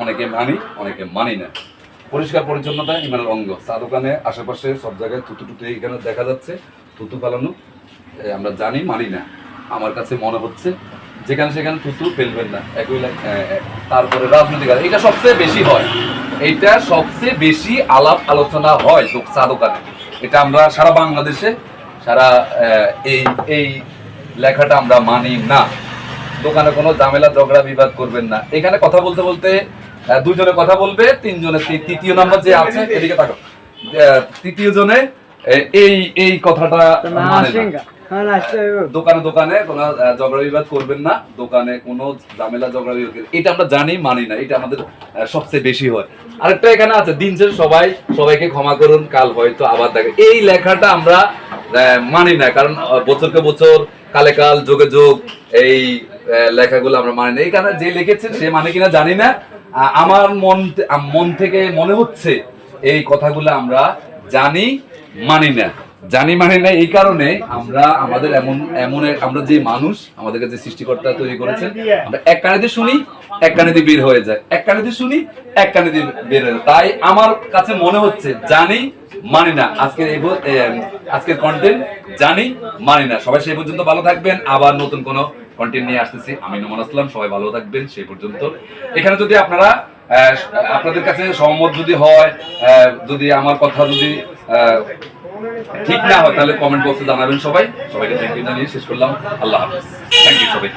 অনেকে মানি, অনেকে মানি না। পরিষ্কার পরিচ্ছন্নতা ইমানের অঙ্গ। চা দোকানে আশেপাশে সব জায়গায় থুতু টুতু এখানে দেখা যাচ্ছে, থুতু ফেলানো। আমরা জানি, মানি না। আমার কাছে মনে হচ্ছে যেখানে সেখানে থুতু ফেলবেন না। তারপরে রাজনৈতিক, এটা সবচেয়ে বেশি হয়, এইটা সবচেয়ে বেশি আলাপ আলোচনা হয় চা দোকানে। এটা আমরা সারা বাংলাদেশে সারা এই এই লেখাটা আমরা মানি না। দোকানে কোনো ঝামেলা ঝগড়া বিবাদ করবেন না। এখানে কথা বলতে বলতে দুজনে কথা বলবে, তিনজনে, তৃতীয় নাম্বার যে আছে এদিকে তাকাও, তৃতীয় জনে এই এই কথাটা মানে না। দোকানে দোকানে কোনো ঝগড়া বিবাদ করবেন না, দোকানে কোনো ঝামেলা ঝগড়া বিবাদ, এটা আমরা জানি, মানি না। এটা আমাদের সবচেয়ে বেশি হয়। আরেকটা এখানে আছে, দিন শেষে সবাইকে ক্ষমা করুন, কাল হয়তো আবার দেখে, এই লেখাটা আমরা মানি না। কারণ বছরকে বছর, কালে কাল, যোগে যোগ, এই লেখাগুলো আমরা মানি না। এইখানে যে লিখেছেন সে মানে কিনা জানি না। আমার মন থেকে মনে হচ্ছে এই কথাগুলো আমরা জানি, মানি না। জানি, মানি না এই কারণে আমরা আমাদের আমরা যে মানুষ, আমাদেরকে যে সৃষ্টিকর্তা তৈরি করেছেন, আমরা এক কানে দিয়ে শুনি, এক কানে দিয়ে বের হয়ে যায়, এক কানে দিয়ে শুনি, এক কানে দিয়ে বের হয়ে যায়। তাই আমার কাছে মনে হচ্ছে জানি, মানি না। আজকের কন্টেন্ট জানি, মানি না। সবাই সেই পর্যন্ত ভালো থাকবেন। আবার নতুন কোনো কন্টেন্ট নিয়ে আসতেছি। আমি নোমান আসলাম। সবাই ভালো থাকবেন সেই পর্যন্ত। এখানে যদি আপনাদের কাছে সহমত যদি হয়, যদি আমার কথা যদি ঠিক না হয়, তাহলে কমেন্ট বক্সে জানাবেন। সবাইকে থ্যাংক ইউ জানিয়ে শেষ করলাম। আল্লাহ হাফেজ। থ্যাংক ইউ সবাই।